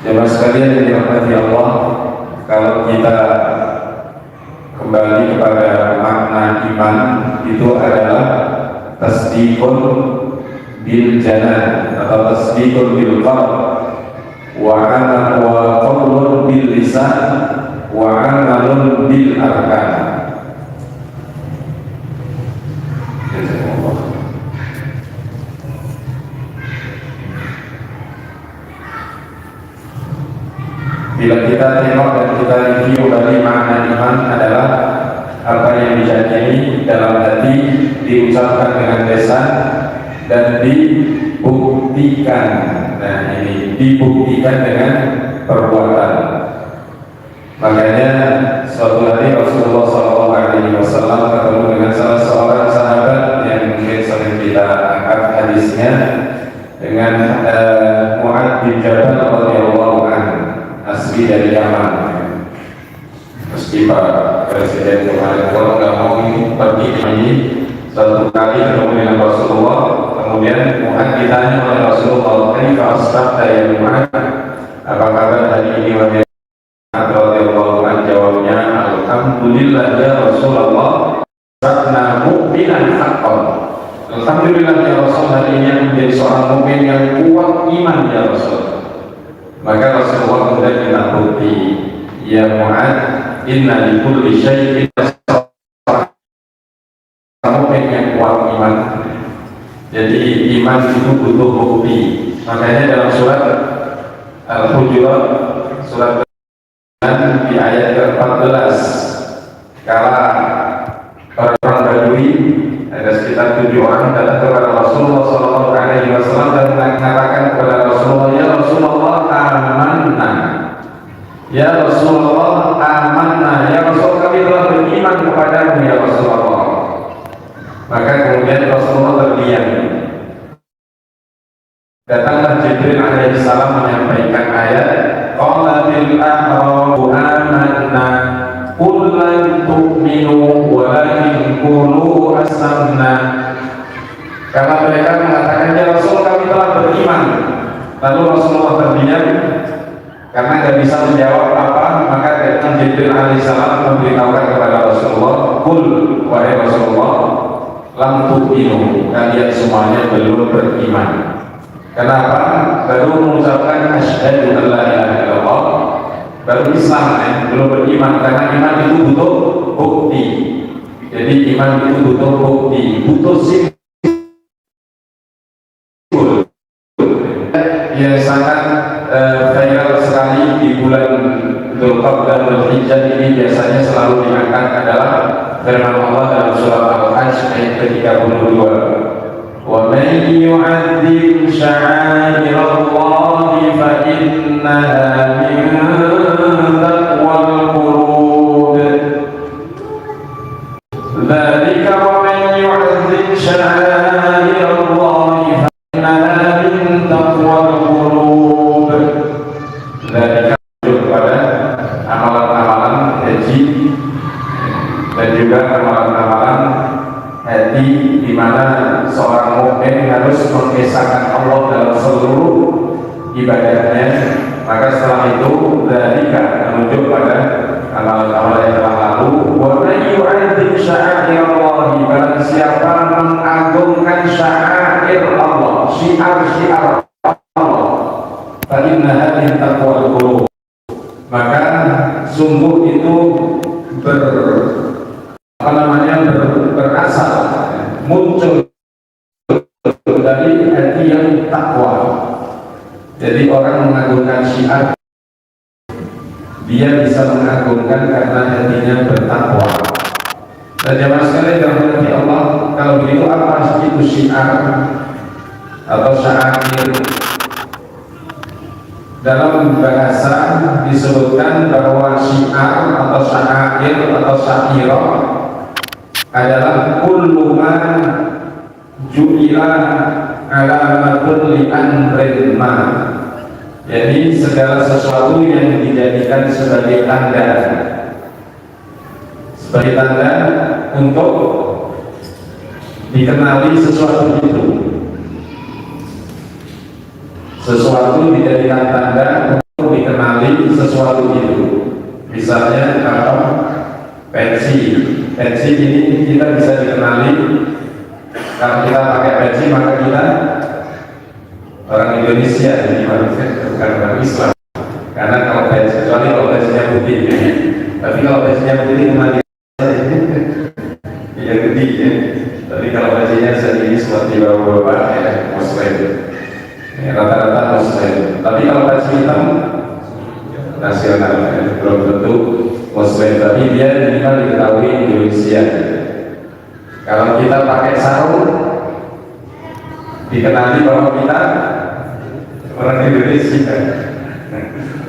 Jemaah sekalian yang dirahmati Allah, kalau kita kembali kepada makna iman, itu adalah tasdiqun bil janan atau tasdiqun bil qalb wa qaulun bil lisan wa amalun bil arkan. Bila kita tengok dan kita review dari makna iman adalah apa yang diyakini dalam hati, diucapkan dengan lisan dan dibuktikan. Nah, ini dibuktikan dengan perbuatan. Makanya suatu hari Rasulullah SAW ketemu dengan salah seorang sahabat yang mungkin sering kita angkat hadisnya, dengan Mu'adz bin Jabal radhiyallahu anhu, asli dari Yaman. Meski Pak Presiden kemarin kalau nggak mau pergi ini, satu kali ketemu dengan Rasulullah, kemudian Mu'adz ditanya oleh Rasulullah, "Kaifa asbahta ya Mu'adz? Apa kabar hari ini wahai?" Radhiyallahu anhu jawabnya, "Alhamdulillah ya Rasulullah, asbahna mu'minan haqqan." Alhamdulillah ya Rasul, hari ini aku menjadi seorang mukmin yang kuat iman ya Rasul. Maka Rasulullah kemudian minta bukti, "Ya Mu'adz, inna li kulli syai'in mukmin yang kuat iman." Jadi iman itu butuh bukti. Makanya dalam surat Al-Hujurat, surat di ayat ke-14, kala orang Badui, ada sekitar 7 orang datang kepada Rasulullah SAW dan mengatakan kepada Rasulullah, "Ya Rasulullah, amanna. Ya Rasulullah, amanna. Ya Rasul, kami telah beriman kepadamu ya Rasulullah." Maka kemudian Rasulullah terdiam. Datanglah Jibril alaihissalam menyampaikan ayat, "Qalatil a'rabu amanna qul lan tu'minu walakin qulu aslamna." Karena mereka mengatakan, "Ya Rasul, kami telah beriman." Lalu Rasulullah terdiam karena tidak bisa menjawab apa. Maka datang Jibril alaihissalam memberitahukan kepada Rasulullah, "Qul, wahai Rasulullah, lam tu'minu, kalian semuanya belum beriman." Kenapa? Baru mengucapkan asyhadu an la ilaha illallah, baru Islam, belum beriman. Karena iman itu butuh bukti. Jadi iman itu butuh bukti, butuh simbol yang sangat viral sekali di bulan Dzulqa'dah dan Dzulhijjah ini. Biasanya selalu diangkat adalah firman Allah dalam surat Al-Hajj ayat ke-32, وَمَنْ يُعَظِّمْ شَعَائِرَ اللَّهِ فَإِنَّهَا مِنْ تَقْوَى الْقُلُوبِ ذَلِكَ وَمَنْ يُعَظِّمْ شَعَائِرَ اللَّهِ فَإِنَّهَا مِنْ تَقْوَى الْقُلُوبِ. ذَلِكَ kepada amalan-amalan haji dan juga amalan-amalan hati, di mana seorang mukmin harus mengesahkan Allah dalam seluruh ibadahnya. Maka setelah itu dzalika menunjuk pada amalan-amalan yang telah lalu. Wa may yu'azzim sya'airallahi, barang siapa mengagungkan sya'air Allah, syiar-syiar Allah, fa innaha min taqwal qulub, maka sungguh itu berasal, muncul dari hati yang takwa. Jadi orang mengagungkan syiar, dia bisa mengagungkan karena hatinya bertakwa. Dan jamaah sekalian yang dirahmati Allah, kalau begitu apa itu syiar atau syair? Dalam bahasa disebutkan bahwa syiar atau syair atau syairah adalah kullu ma ju'ila alamatun li amrin ma. Jadi segala sesuatu yang dijadikan sebagai tanda untuk dikenali sesuatu itu. Sesuatu dijadikan tanda untuk peci ini kita bisa dikenali. Kalau kita pakai peci maka kita orang Indonesia, jadi bukan orang Islam. Karena kalau peci, kecuali kalau pecinya putih ya. Tapi kalau pecinya putih kemana ya putih ya. Tapi kalau pecinya segini seperti bapak-bapak ya Muslim ya, rata-rata Muslim. Tapi kalau peci hitam nasional ya, belum tentu Muslim, tapi dia minimal diketahui Indonesia. Kalau kita pakai sarung dikenali bahwa kita orang Indonesia.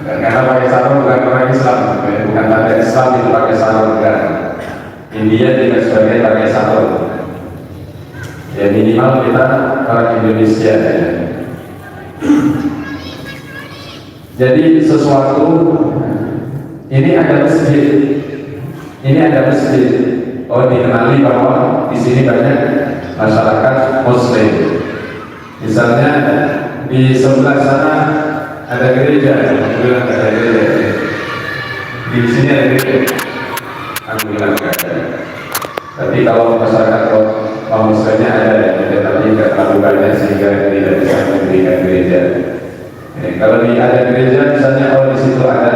Karena pakai sarung bukan orang Islam, bukan tanda Islam itu pakai sarung, bukan. India juga sebagai pakai sarung. Ya minimal kita orang Indonesia ya. Jadi sesuatu ini ada masjid, oh dikenali bahwa di sini banyak masyarakat Muslim. Misalnya di sebelah sana ada gereja, alhamdulillah ada gereja. Di sini ada gereja, alhamdulillah ada. Tapi kalau masyarakat Muslimnya ada, tapi tidak terlalu banyak sehingga tidak bisa mendirikan gereja. Kalau ada gereja, misalnya di situ ada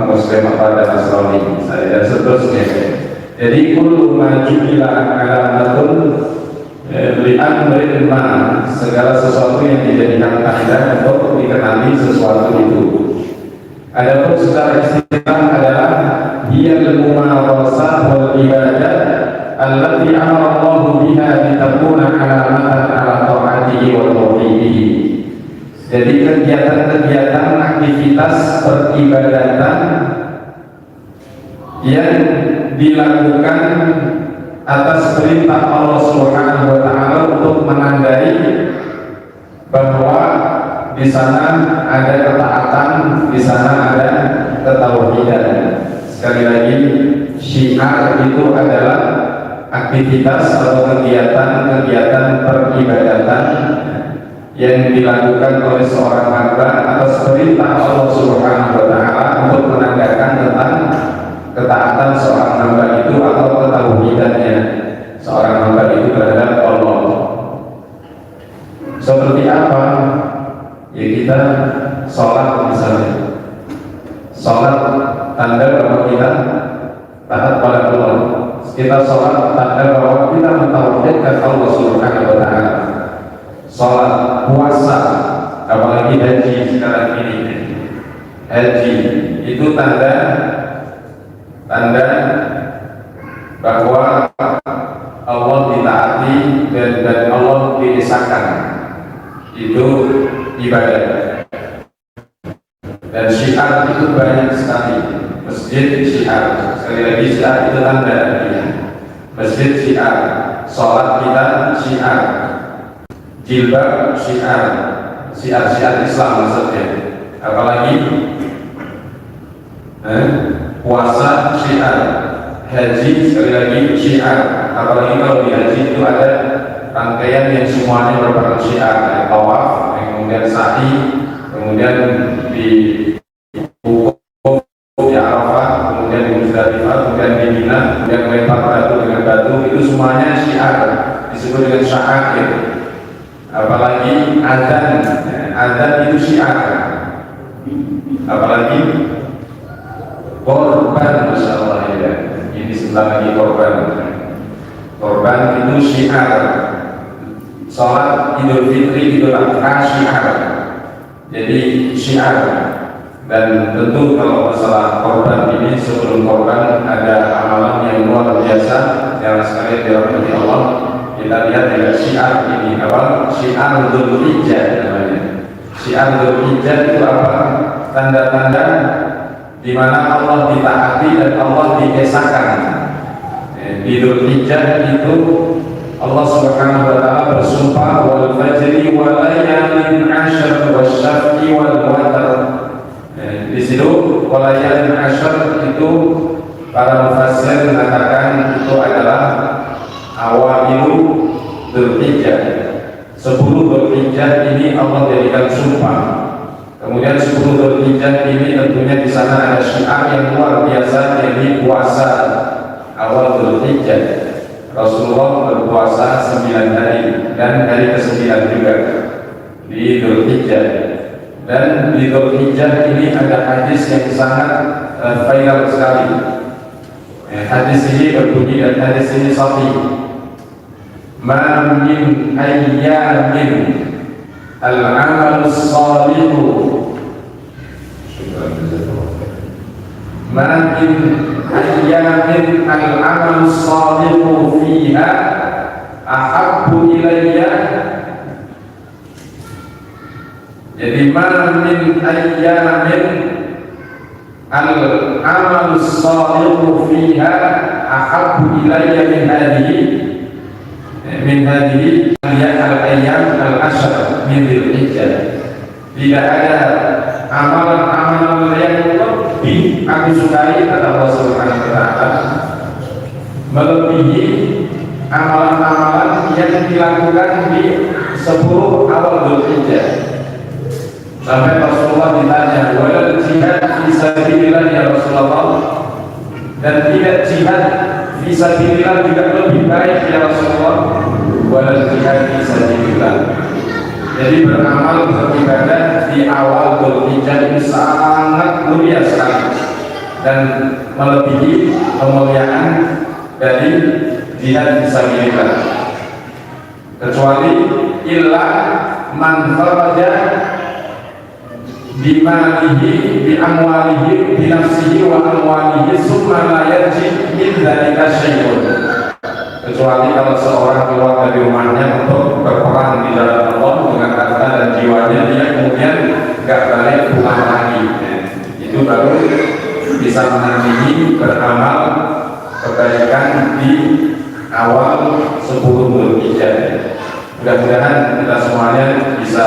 Muslim apa ada Nasrani, dan seterusnya. Jadi kullu ma jubila alamatun li'amrin ma, segala sesuatu yang dijadikan tanda untuk dikenali sesuatu itu. Adapun secara istilah adalah hiyal mumarasah wal ibadah allati amara Allah biha litakuna alamatan ala ta'atihi wa tauhidihi. Jadi kegiatan-kegiatan aktivitas peribadatan yang dilakukan atas perintah Allah Subhanahu wa taala untuk menandai bahwa di sana ada ketaatan, di sana ada ketauhidan. Sekali lagi, syiar itu adalah aktivitas atau kegiatan-kegiatan peribadatan yang dilakukan oleh seorang hamba atas perintah Allah Subhanahu wa taala untuk menandakan tentang ketaatan seorang hamba itu atau ketauhidannya seorang hamba itu terhadap Allah. Seperti apa? Ya kita sholat misalnya. Sholat tanda bahwa kita taat pada Allah. Kita sholat tanda bahwa kita mentauhidkan Allah Subhanahu wa taala. Sholat, puasa, apalagi haji sekarang ini. Haji itu tanda bahwa Allah ditaati dan Allah diesakan. Itu ibadah. Dan syiar itu banyak sekali. Masjid syiar, sekali lagi syiar itu tanda ya. Masjid syiar, sholat kita syiar, jilbab syiar, syiar Islam maksudnya. Apalagi puasa syiar, haji sekali lagi syiar. Apalagi kalau di haji itu ada rangkaian yang semuanya merupakan syiar, tawaf, kemudian sa'i, kemudian di wukuf di Arafah, kemudian di Muzdalifah, kemudian di Mina, kemudian melempar batu dengan batu, itu semuanya syiar, disebut dengan syair. Apalagi adzan itu syiar. Apalagi korban, masya Allah ya. Ini sebentar lagi korban itu syiar. Sholat Idul Fitri, Idul Adha syiar. Jadi syiar. Dan tentu kalau masalah korban ini, sebelum korban ada amalan yang luar biasa yang sekali dirahmati Allah. Kita lihat ya syiar ini apa? Syiar Dzulhijjah namanya. Syiar Dzulhijjah itu apa? Tanda-tanda di mana Allah ditaati dan Allah diesakan. Di Dzulhijjah itu Allah Subhanahu wa taala bersumpah wal fajri wa layalin 'ashr wasyaf'i wal watr. Di situ walayalin 'ashr itu para mufassir mengatakan itu adalah awailu Dzulhijjah. 10 Dzulhijjah ini Allah jadikan sumpah. Kemudian 10 Dzulhijjah ini tentunya di sana ada syiar yang luar biasa, yaitu puasa. awal Dzulhijjah Rasulullah berpuasa 9 hari dan hari ke-9 juga di Dzulhijjah. Dan di Dzulhijjah ini ada hadis yang sangat viral sekali. Hadis ini berbunyi dan hadis ini sahih. Ma min ayyamin al-amalus salihu Ma min ayyamin al-amalus salihu fiha ahabbu ilayya. Jadi ma min ayyamin al-amalus salihu fiha ahabbu ilayya min hadhihi al-ayyam al-ashr min Dzulhijjah. Tidak ada amalan-amalan yang lebih aku sukai kata Allah Subhanahu wa taala melebihi amalan-amalan yang dilakukan di 10 awal Dzulhijjah. Sampai Rasulullah ditanya, "Wal jihad fi sabilillah ya Rasulullah?" Dan tidak jihad fi sabilillah juga lebih baik ya Rasulullah? Wal jihad fi sabilillah. Jadi beramal beribadah di awal Dzulhijjah ini sangat mulia sekali dan melebihi kemuliaan dari jihad fisabilillah. Kecuali illa man kharaja bimalihi bi amwalihi bi nafsihi wa amwalihi summa la yarji min dzalika syai'un. Kecuali kalau seorang keluar dari rumahnya untuk berperang di jalan Allah dengan harta dan jiwanya, dia kemudian nggak balik pulang lagi, itu baru bisa menandingi beramal kebaikan di awal 10 Dzulhijjah. Mudah-mudahan kita semuanya bisa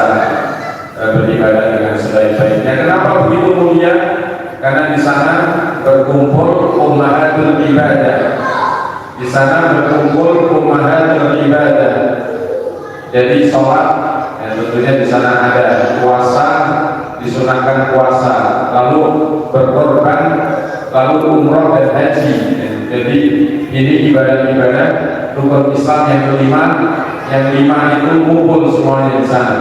beribadah dengan sebaik-baiknya. Kenapa begitu mulia? Karena di sana berkumpul ummahatul ibadah. Di sana berkumpul ummahatul ibadah. Jadi sholat, ya tentunya di sana ada puasa, disunahkan puasa, lalu berkorban, lalu umroh dan haji. Jadi ini ibadah-ibadah rukun Islam yang kelima. Yang 5 itu kumpul semuanya di sana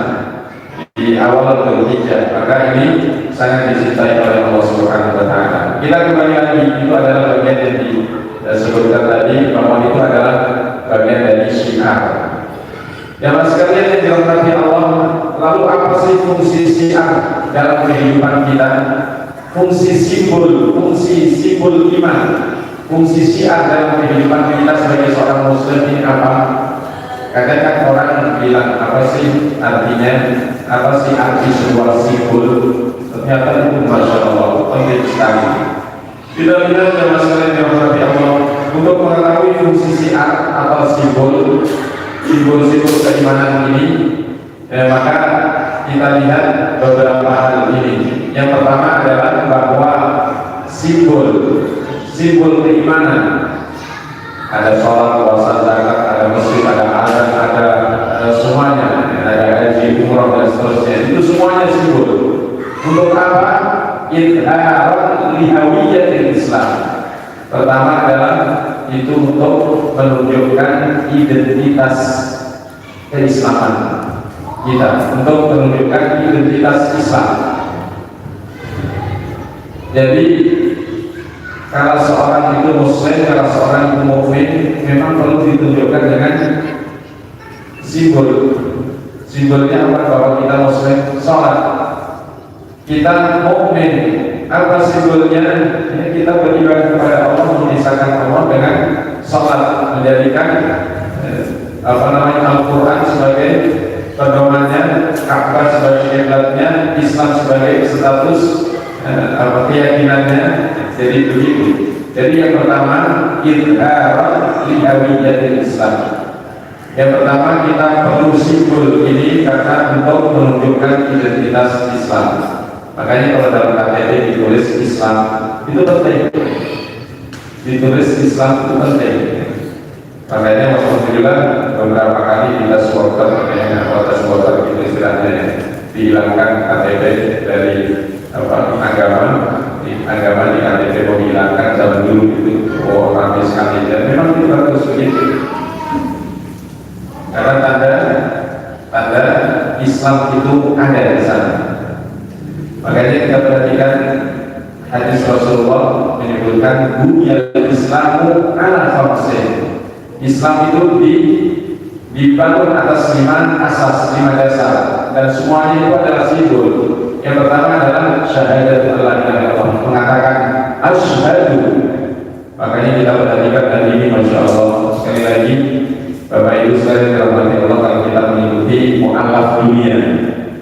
di awal Dzulhijjah. Maka ini sangat dicintai oleh Allah Subhanahu wa taala. Kita kembali lagi, itu adalah bagian yang disebutkan tadi bahwa itu adalah bagian dari syiar. Ya mas sekalian yang dirahmati Allah, lalu apa sih fungsi syiar dalam kehidupan kita? Fungsi simbol iman, fungsi syiar dalam kehidupan kita sebagai seorang muslim ini apa? Kadang-kadang orang bilang apa sih artinya, apa sih arti sebuah simbol? Ternyata itu masya Allah penting sekali. Kita lihat dan masalah yang berarti Allah untuk mengetahui fungsi syiar atau simbol keimanan ini, maka kita lihat beberapa hal ini. Yang pertama adalah bahwa simbol keimanan ada sholat, puasa, zakat, ada masjid, ada azan, ada semuanya, ada haji, umrah dan seterusnya. Itu semuanya simbol. Untuk apa? Idharan lihawiyatil Islam. Pertama adalah itu untuk menunjukkan identitas keislaman kita, untuk menunjukkan identitas Islam. Jadi kalau seorang itu muslim, kalau seorang itu mukmin, memang perlu ditunjukkan dengan simbol. Simbolnya apa? Bahwa kita muslim, sholat. Kita mukmin, apa simbolnya? Ya, kita beribadah kepada Allah, mengisahkan Allah dengan sholat, menjadikan Al-Quran sebagai pedomannya, Ka'bah sebagai kiblatnya, Islam sebagai status keyakinannya. Jadi begitu. Jadi yang pertama, idharan lihawiyatil Islam. Yang pertama, kita perlu simbol ini karena untuk menunjukkan identitas Islam. Makanya kalau dalam KTP ditulis Islam, itu penting. Ditulis Islam itu penting. Makanya alhamdulillah beberapa kali kita supporter, itu istilahnya dihilangkan KTP dari agama agama di KTP menghilangkan zaman dulu itu rapi sekali, dan memang itu harus begitu karena tanda Islam itu ada di sana. Makanya kita perhatikan hadis Rasulullah menyebutkan bunyal Islamu ala khamsin. Islam itu dibangun atas 5 asas, 5 dasar, dan semuanya itu adalah simbol. Yang pertama adalah syahadat la ilaha illallah, mengatakan asyhadu. Makanya kita perhatikan hari ini, masya Allah, sekali lagi Bapak Ibu sekalian dalam hati Allah, kalau kita mengikuti mu'alaf dunia,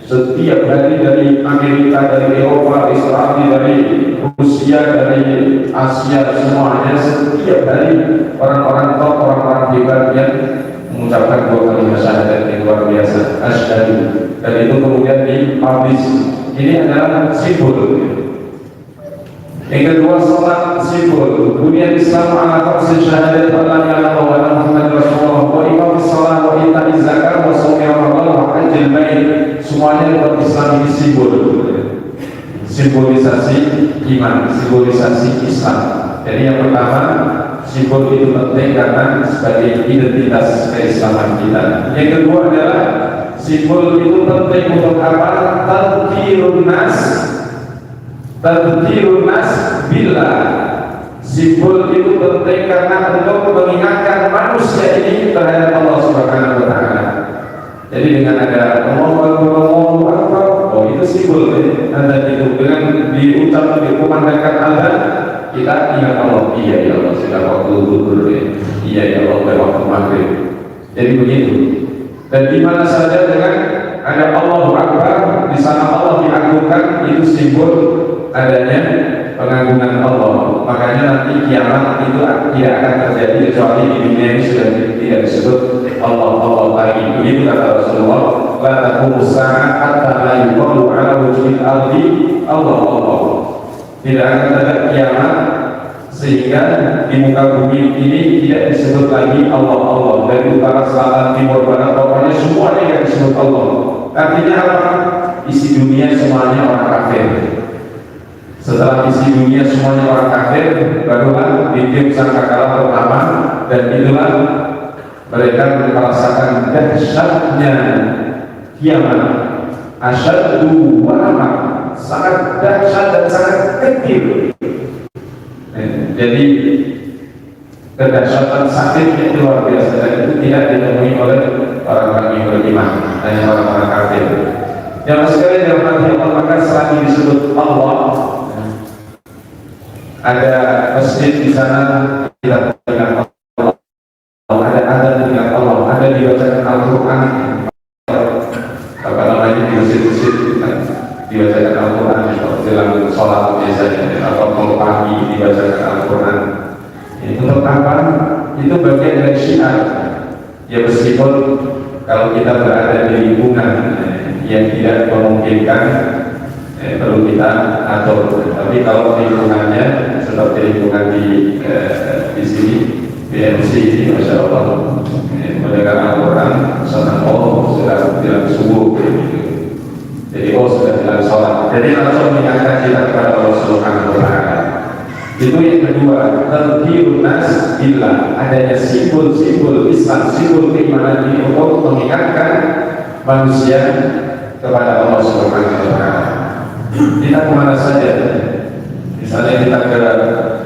setiap hari dari Amerika, dari Eropa, Israel, dari Rusia, dari Asia, semuanya setiap hari orang-orang top, orang-orang hebat yang mengucapkan 2 kalimat syahadat yang luar biasa, asyhadu, dan itu kemudian dipublish. Ini adalah simbol. Yang kedua, salat simbol. Dunia Islam ala khamsin syahadat la ilaha illallah wa anna Muhammadar Rasulullah wa iqamis shalah wa ita'iz zakat wa shaumi ramadan wa hajjil bait. Semuanya buat Islam ini simbol. Simbolisasi iman, simbolisasi Islam. Jadi yang pertama, simbol itu penting karena sebagai identitas keislaman kita. Yang kedua adalah simbol itu penting untuk apa? Tadhkirun nas billah. Simbol itu penting karena untuk mengingatkan manusia ini terhadap Allah Subhanahu wa taala. Jadi dengan ada Allahu Akbar, oh itu simbol ada itu, dengan diucapkan dikumandangkan azan kita ingat Allah. Iya ya Allah, sudah waktu zuhur, iya ya Allah, waktu maghrib. Jadi begitu. Dan di mana saja dengan ada Allahu Akbar, di sana Allah diagungkan, itu simbol adanya pengagungan Allah. Makanya nanti kiamat itu tidak akan terjadi kecuali di dunia ini sudah tidak disebut Allah lagi. Begitu kata Rasulullah, la taqumus saa'ah hatta la yuqalu 'ala wajhil ardi Allah. Tidak akan ada kiamat sehingga di muka bumi ini tidak disebut lagi Allah. Dari utara, selatan, timur, barat, pokoknya semuanya yang disebut Allah. Artinya apa? Isi dunia semuanya orang kafir. Setelah isi dunia semuanya orang kafir, barulah bikin sangkakala pertama, dan itulah mereka merasakan dahsyatnya kiamat. Asyaddu wa amat, sangat dahsyat dan sangat kecil. Jadi kedahsyatan sakitnya itu luar biasa, dan itu tidak ditemui oleh orang-orang yang beriman, hanya orang-orang kafir. Yang sekali dalam hati Allah, maka selagi disebut Allah, ada masjid di sana tidak dengan Allah, ada azan dengan Allah, ada dibacakan Al-Quran, apa namanya di masjid-masjid dibacakan Al-Quran dalam sholat biasanya, atau kalau pagi dibacakan Al-Quran. Untuk apa? Itu bagian dari syiar. Ya meskipun kalau kita berada di lingkungan yang tidak memungkinkan, perlu kita atur. Tapi kalau lingkungannya seperti lingkungan di sini, BMC ini, masya Allah, mendengar Al-Quran, senang, sudah bilang subuh, jadi sudah bilang sholat. Jadi langsung mengingatkan kita kepada Allah Subhanahu wa taala. Itu yang kedua, tadhkirun nas billah, adanya simbol-simbol Islam, simbol keimanan ini untuk mengingatkan manusia kepada Allah Subhanahu wa taala. Kita kemana saja, misalnya kita ke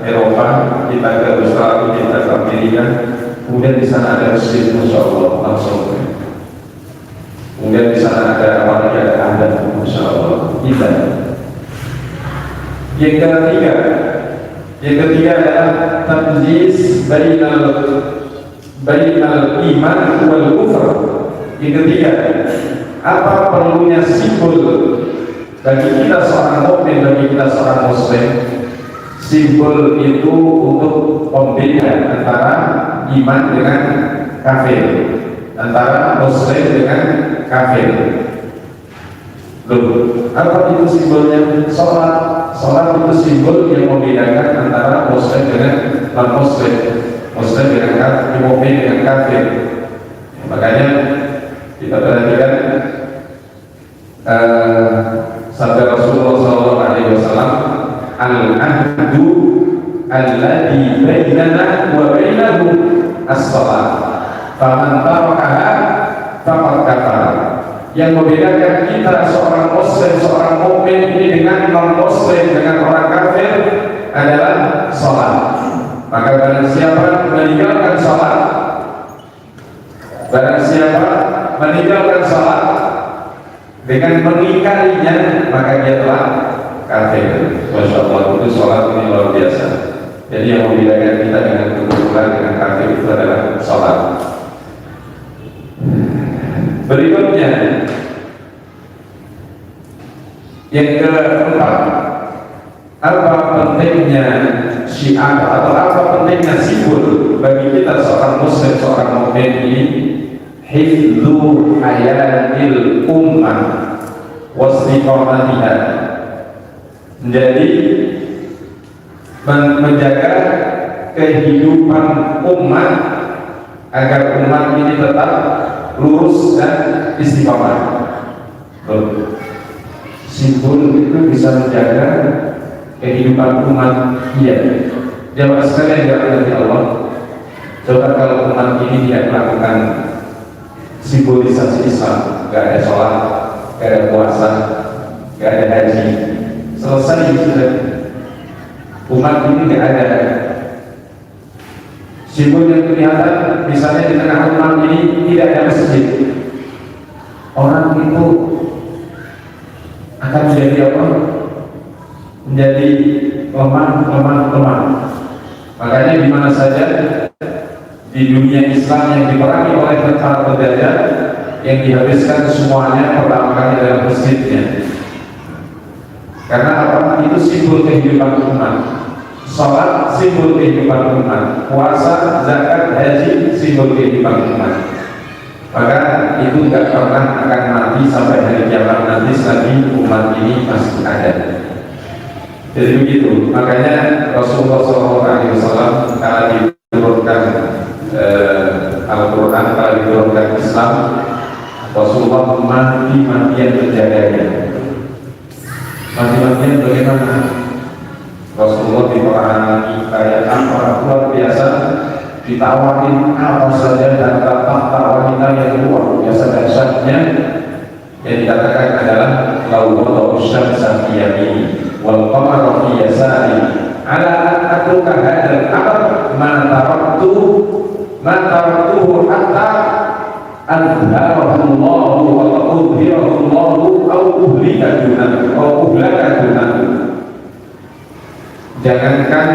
Eropa, kita ke Australia, kita ke Amerika, kemudian di sana ada masjid, masya Allah, langsung. Kemudian di sana ada apalagi ada adat, masya Allah, kita. Yang ketiga adalah tamyiz bainal iman wal kufr. Yang ketiga, apa perlunya simbol bagi kita seorang mukmin, bagi kita seorang muslim? Simbol itu untuk pembeda antara iman dengan kafir, antara muslim dengan kafir. Apa itu simbolnya? Sholat itu simbol yang membedakan antara muslim dengan non-muslim, muslim dengan kafir, mukmin dengan kafir. Makanya kita perhatikan sabda Rasulullah SAW, al al-ahdu alladhi bainana wa bainahum as-salat faman tarakaha faqad kafara. Yang membedakan kita seorang muslim, seorang mukmin ini dengan non-muslim, dengan orang kafir adalah salat. Maka barang siapa meninggalkan salat, barang siapa meninggalkan salat dengan mengingkarinya, maka dia telah kafir. Masya Allah, itu salat ini luar biasa. Jadi yang membedakan kita dengan kekufuran, dengan kafir itu adalah salat. Berikutnya yang keempat, apa pentingnya syiar atau apa pentingnya simbol bagi kita seorang muslim, seorang mukmin ini? Hifdzu hayatil ummah wastiqamatiha, menjadi menjaga kehidupan umat agar umat ini tetap lurus dan istiqamah. Simbol itu bisa menjaga kehidupan umat. Iya, jamaah sekalian yang dirahmati Allah, coba kalau umat ini tidak melakukan simbolisasi Islam, gak ada sholat, gak ada puasa, gak ada haji, selesai sudah. Umat ini gak ada simbol yang kelihatan. Misalnya di tengah umat ini tidak ada masjid, orang itu akan menjadi apa? Menjadi lemah. Makanya di mana saja di dunia Islam yang diperangi oleh tentara penjajah, yang dihabiskan semuanya pertama kali adalah masjidnya. Karena apa? Itu simbol kehidupan umat. Salat simbol kehidupan umat, puasa, zakat, haji simbol kehidupan umat. Maka itu tidak pernah akan mati sampai hari kiamat nanti selagi umat ini masih ada. Jadi begitu. Makanya Rasulullah SAW kala diturunkan Al-Quran, kala diturunkan Islam, Rasulullah mati-matian menjaganya. Mati-matian bagaimana? Rasulullah diperangi kayak apa luar biasa, ditawarin apa saja dan tahta wanita yang luar biasa dahsyatnya. Yang dikatakan adalah lauwa syamsa fi yamini wal qamara fi yasari ala atruka hadzal amr ma taraktuhu hatta anharahu Allah wa udhirahu Allah au uhlika dunahu. Jangankan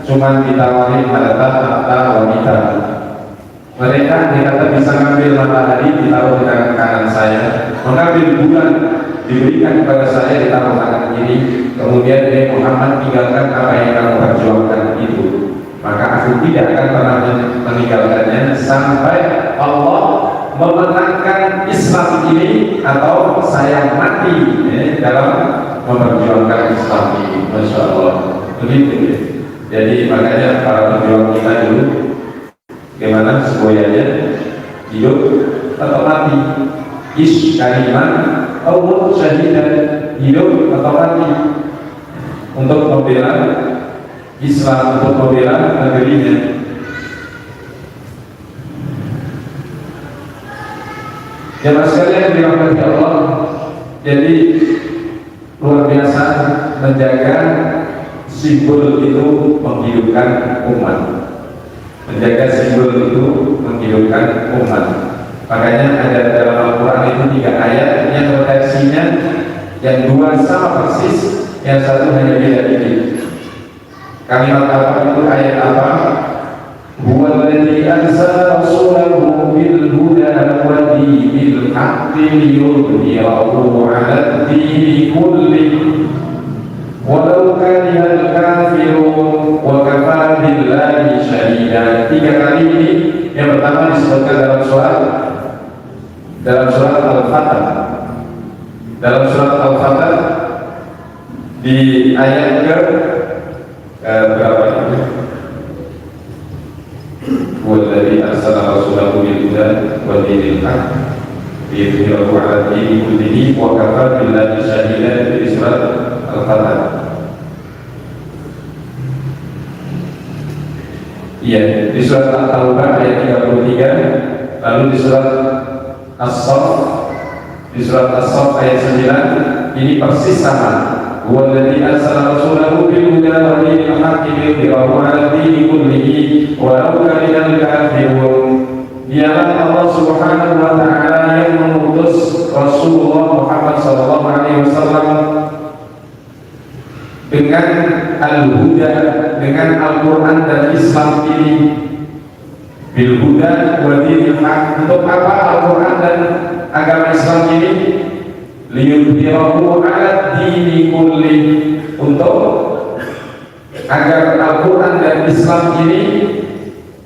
cuma ditawarin pada tahta wanita, mereka dikata bisa ngambil matahari ditaruh di tangan kanan saya, mengambil bulan diberikan kepada saya ditaruh tangan kiri, kemudian Muhammad tinggalkan apa yang kamu perjuangkan itu, maka aku tidak akan pernah meninggalkannya sampai Allah memenangkan Islam ini atau saya mati dalam memperjuangkan Islam ini. Masya Allah, begitu ya. Jadi makanya para pejuang kita dulu gimana semuanya, hidup atau mati, ish kaliman atau syahidan, hidup atau mati untuk membela Islam, untuk membela negerinya. Jemaah sekalian dirahmati Allah, jadi luar biasa menjaga simbol itu menghidupkan umat, menjaga simbol itu menghidupkan umat. Makanya ada dalam Al-Quran itu 3 ayat yang redaksinya yang 2 sama persis, yang 1 hanya beda dikit. Kalimat apa itu? Ayat apa? Huwallazi arsala rasulahu bil huda wa dinil haqqi liyudhhirahu 'ala ad-dini kullihi walau karihal kafirun wa kafaa billahi syahida. 3 kali ini yang pertama disebutkan dalam surat Al-Fatah. Dalam surat Al-Fatah di ayat ke berapa itu? Wallazi arsala rasulahu bil huda wa dinil haqqi liyudhhirahu 'ala ad-dini kullihi wa kafaa billahi syahida. Di surat Al-Fatah. Iya, di surat At-Taubah ayat 33, lalu di surat As-Saff, di surat As-Saff ayat 9, ini persis sama. Walladzi arsala rasulahu bil huda wa dinil haqqi liyudhhirahu 'ala dini kullihi walau karihal kafirun. Dialah Allah Subhanahu wa taala yang mengutus Rasulullah Muhammad sallallahu alaihi wasallam dengan al-huda, dengan Al-Qur'an dan Islam ini, bil huda wa dinil haq. Untuk apa Al-Qur'an dan agama Islam ini? Liyudhhirahu 'ala dini kulli, untuk agar Al-Qur'an dan Islam ini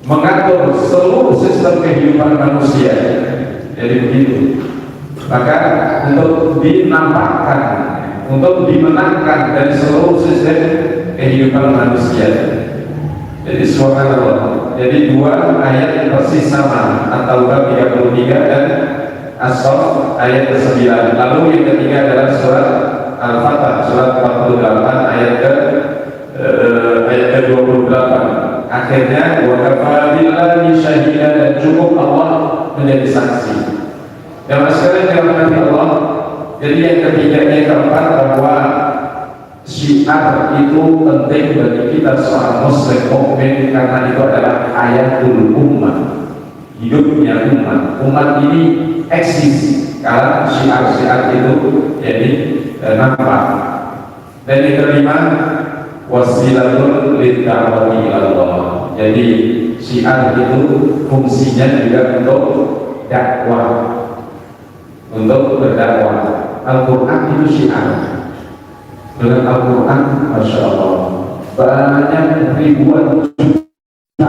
mengatur seluruh sistem kehidupan manusia. Jadi begitu. Maka untuk dinampakkan, untuk dimenangkan dari seluruh sistem kehidupan manusia. Jadi subhanallah. Jadi dua ayat yang persis sama, At-Taubah 33 dan As-Saff ayat ke-9. Lalu yang ketiga adalah surat Al-Fatah, surat 48 ayat ke-28. Akhirnya wa kafa billahi syahida, dan cukup Allah menjadi saksi. Dan sekalian dirahmati Allah. Jadi yang ketiga, yang keempat, bahwa syiar itu penting bagi kita seorang muslim mukmin, karena itu adalah hayatul ummah, hidupnya umat. Umat ini eksis kalau syiar-syiar itu jadi nampak. Dan yang kelima, wasilatul lid'awati ilallah. Jadi syiar itu fungsinya juga untuk dakwah, untuk berdakwah. Al-Quran itu syiar. Dengan Al-Quran, Masya Allah, banyak ribuan juta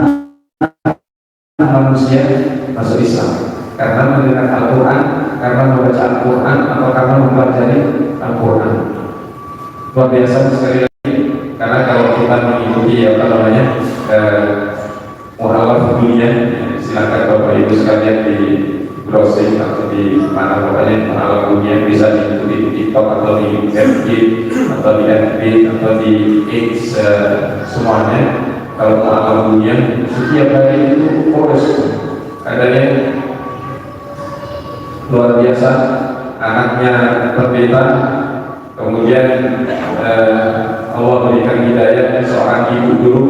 manusia masuk Islam karena mendengar Al-Quran, karena membaca Al-Quran, atau karena mempelajari Al-Quran. Luar biasa sekali lagi, karena kalau kita mengikuti apa namanya muhalaf dunia, silakan Bapak Ibu sekalian di browsing atau di mana pokoknya muhalaf dunia, bisa diikuti di TikTok atau di FB atau di FB atau di X, semuanya. Kalau muhalaf dunia setiap hari itu poros adanya luar biasa. Anaknya pendeta, kemudian Allah berikan hidayah seorang ibu guru,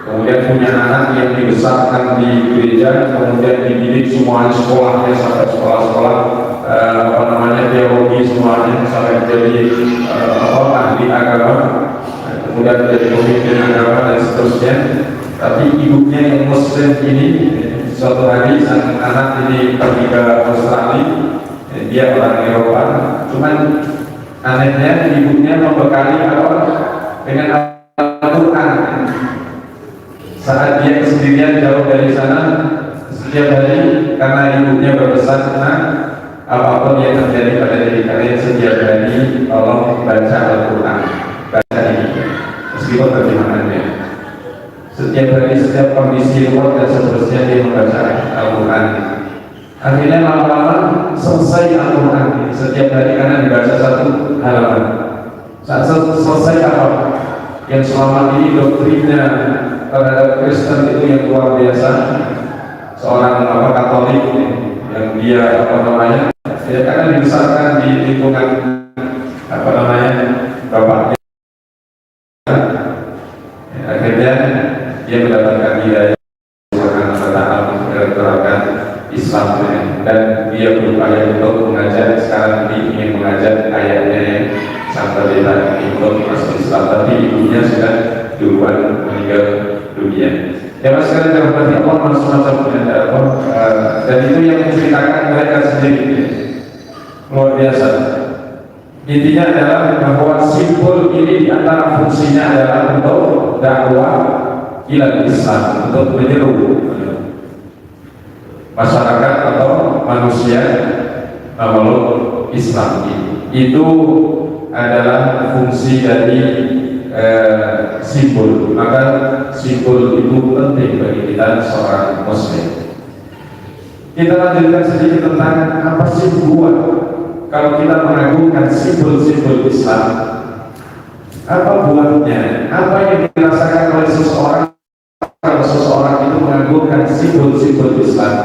kemudian punya anak yang dibesarkan di gereja, kemudian dididik semuanya, sekolahnya sampai sekolah-sekolah apa namanya teologi, semuanya sampai jadi ahli agama, kemudian jadi pemimpin agama dan seterusnya. Tapi ibunya yang muslim ini, suatu hari sang anak ini pergi ke Australia, dia orang Eropa, cuman anehnya ibunya membekali apa dengan Al-Quran. Saat dia kesendirian jauh dari sana, setiap hari karena ibunya berpesan, apapun yang terjadi pada diri kalian setiap hari tolong baca Al-Quran, baca ini, meskipun terjemahannya. Setiap hari, setiap kondisi luar dan seterusnya dia membaca Al-Quran. Akhirnya lama-lama selesai Al-Quran setiap hari karena dibaca satu halaman. Saat selesai apa? Yang selama ini doktrinnya terhadap Kristen itu yang luar biasa. Seorang Katolik yang dia apa namanya, dia karena dibesarkan di lingkungan apa namanya bapaknya, akhirnya dia mendapatkan hidayah terhadap Islam, dan dia berupaya untuk mengajar. Sekarang ini ingin mengajar ayatnya yang sampai kita ikut masuk Islam, tapi ibunya sudah duluan meninggal dunia. Ya mas, sekalian terhormati Allah semacam dan itu yang menceritakan mereka sendiri, luar biasa. Intinya adalah bahwa simbol ini diantara fungsinya adalah untuk dakwah ila Islam, untuk menyeru masyarakat atau manusia memeluk Islam ini. Itu adalah fungsi dari simbol. Maka simbol itu penting bagi kita seorang muslim. Kita lanjutkan sedikit tentang apa sih buat kalau kita mengagungkan simbol-simbol Islam. Apa buatnya? Apa yang dirasakan oleh seseorang kalau seseorang menumbuhkan simbol-simbol Islam.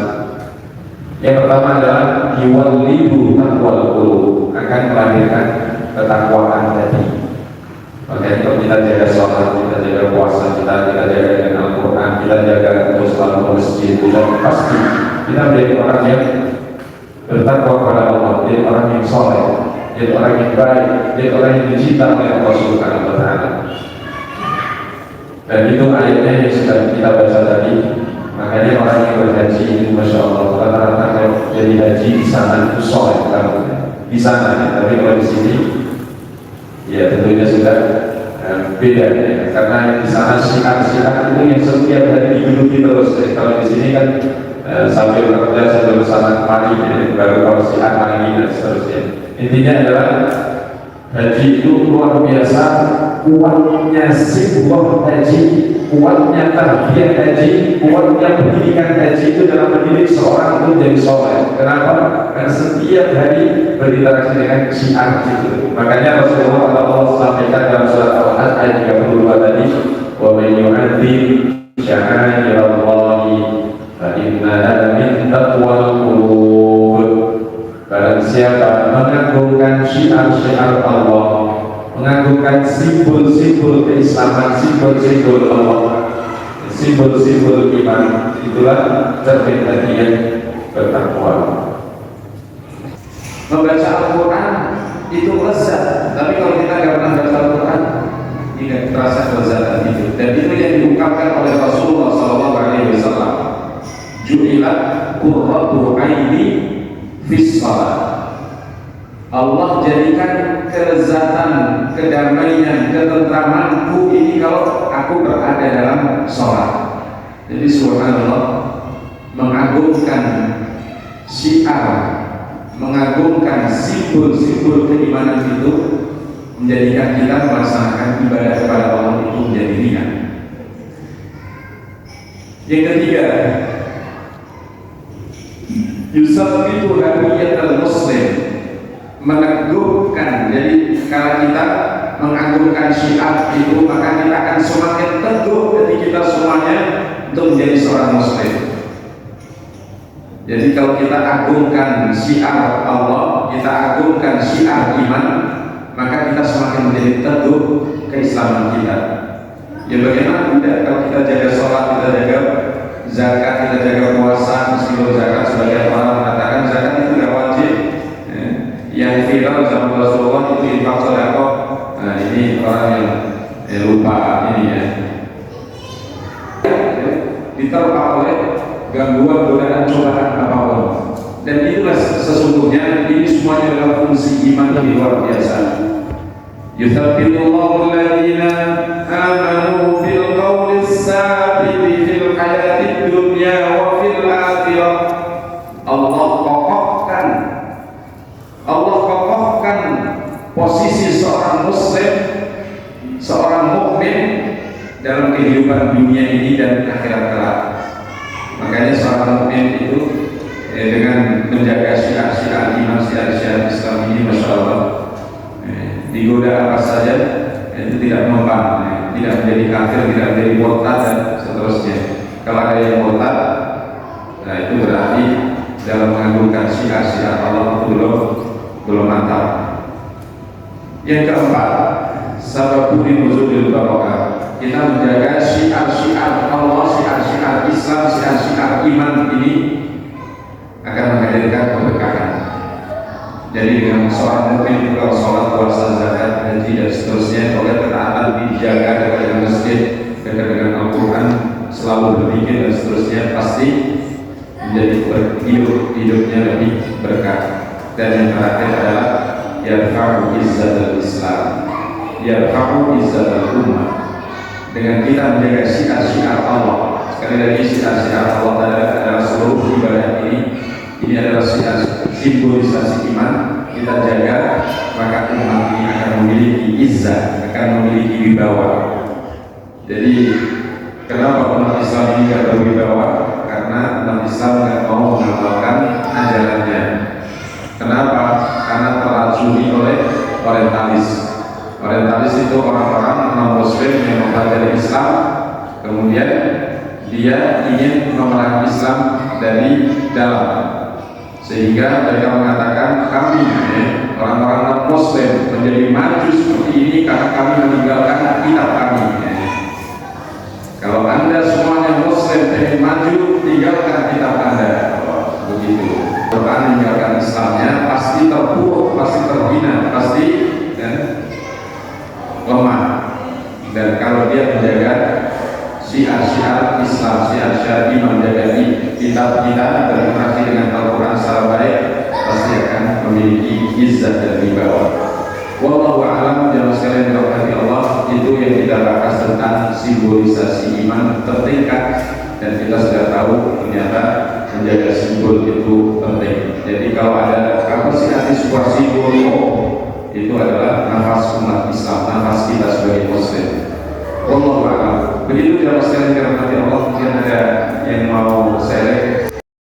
Yang pertama adalah yuwallidu taqwal qulub, akan melahirkan ketakwaan hati. Makanya kalau kita jaga sholat, kita jaga puasa, kita jaga dengan Al-Quran, kita jaga untuk selalu ke masjid, kita pasti kita menjadi orang yang bertakwa kepada Allah, jadi orang yang soleh, jadi orang yang baik, jadi orang yang dicinta oleh Allah Subhanahu wa Ta'ala. Dan itu ayatnya yang sudah kita baca tadi. Makanya orang yang berhaji itu Masya Allah, rata-rata kalau jadi haji di sana itu soleh, di sana, tapi kalau di sini ya tentunya sudah beda ya. Karena di sana syiar-syiar itu yang setiap hari dihidupi terus. Kalau di sini kan sambil bekerja, sambil bersama kemari ya, baru kalau syiar lagi dan seterusnya. Intinya adalah haji itu luar biasa, kuatnya simbol haji, kuatnya tarbiyah haji, kuatnya pendidikan haji itu dalam mendidik seorang itu menjadi soleh. Kenapa? Karena setiap hari berinteraksi dengan syiar itu. Makanya Rasulullah Allah sampaikan dalam surat Al-Hajj ayat 32 tadi, wa man yu'adzim sya'airallahi fa innaha min taqwal qulub. Barang siapa mengagungkan syiar-syiar Allah, mengagungkan simbol-simbol keislaman, simbol-simbol Allah, simbol-simbol iman, itulah cermin hati yang bertakwa. Membaca Al-Quran itu lezat, tapi kalau kita nggak pernah baca Al-Quran, tidak terasa kelezatan itu. Dan itu yang diungkapkan oleh Rasulullah SAW. Ju'ilat qurratu aini fis shalah. Allah jadikan kelezatan, kedamaian, ketentramanku ini kalau aku berada dalam sholat. Jadi subhanallah, mengagungkan syiar, mengagungkan simbol-simbol keimanan itu menjadikan kita melaksanakan ibadah kepada Allah itu menjadi ringan. Yang ketiga, yusabbitu hamiyatal muslim, meneguhkan. Jadi kalau kita mengagungkan syiar itu, maka kita akan semakin teguh ketika kita semuanya untuk menjadi seorang muslim. Jadi kalau kita agungkan syiar Allah, kita agungkan syiar iman, maka kita semakin menjadi teguh keislaman kita. Ya bagaimana tidak kalau kita jaga sholat, kita jaga zakat, kita jaga puasa, meskipun zakat sebagian orang mengatakan zakat itu tidak wajib. Yang viral zaman Rasulullah itu infak sedekah. Nah ini orang yang lupa ini ya. Diterpa oleh gangguan, godaan, cobaan apapun. Dan itulah sesungguhnya ini semuanya adalah fungsi iman yang luar biasa. Yuthabbitullahu alladhina amanu bil qawli tsabiti fil hayatid dunya wa fil akhirah. Allah kokohkan posisi seorang muslim, seorang mukmin dalam kehidupan dunia ini dan akhirat kelak. Makanya seorang mukmin itu dengan menjaga syiar-syiar iman, syiar-syiar Islam ini, masya Allah, digoda apa saja itu tidak mempan, tidak menjadi kafir, tidak menjadi murtad dan seterusnya. Kalau ada yang murtad, nah itu berarti dalam mengagungkan syiar-syiar Allah itu belum mantap. Yang keempat, sababun nuzulil barokah, kita menjaga syiar-syiar Allah, syiar-syiar Islam, syiar-syiar iman ini akan menghadirkan keberkahan. Jadi dengan seorang mukmin kalau sholat, puasa, zakat, haji dan seterusnya, oleh ketaatan dijaga dekat dengan masjid, dekat dengan Al-Quran, selalu berpikir dan seterusnya, pasti menjadi hidupnya lebih berkah. Dan yang terakhir adalah yarfa'u izzatul Islam, yarfa'u izzatul ummah. Dengan kita menjaga syiar-syiar Allah, sekali lagi syiar-syiar Allah adalah seluruh ibadah ini adalah syiar simbolisasi iman. Kita jaga, maka umat ini akan memiliki izzah, akan memiliki wibawa. Jadi kenapa umat Islam ini tidak berwibawa? Karena umat Islam tidak mau mengamalkan ajarannya. Kenapa? Karena teracuni oleh orientalis. Orientalis itu orang-orang non-muslim yang mempelajari Islam, kemudian dia ingin memerangi Islam dari dalam, sehingga mereka mengatakan kami orang-orang non-Muslim menjadi maju seperti ini karena kami meninggalkan kitab kami. Kalau Anda semuanya Muslim ingin maju, tinggalkan kitab Anda. Begitu. Quran meninggalkan Islamnya pasti terpuruk, pasti terhina, pasti lemah. Dan kalau dia menjaga syiar-syiar Islam, syiar-syiar iman, menjaga kitab kita berinteraksi dengan Al-Quran secara baik, pasti akan memiliki izzat dan wibawa. Wallahu a'lam. Jamaah sekalian dirahmati Allah, itu yang kita bahas tentang simbolisasi iman tertingkat, dan kita sudah tahu ternyata menjaga simbol itu penting. Jadi kalau ada apa sih arti sebuah simbol, itu adalah nafas umat Islam, nafas kita sebagai Muslim. Wallahu a'lam. Begitu jamaah sekalian dirahmati Allah. Mungkin ada yang mau saya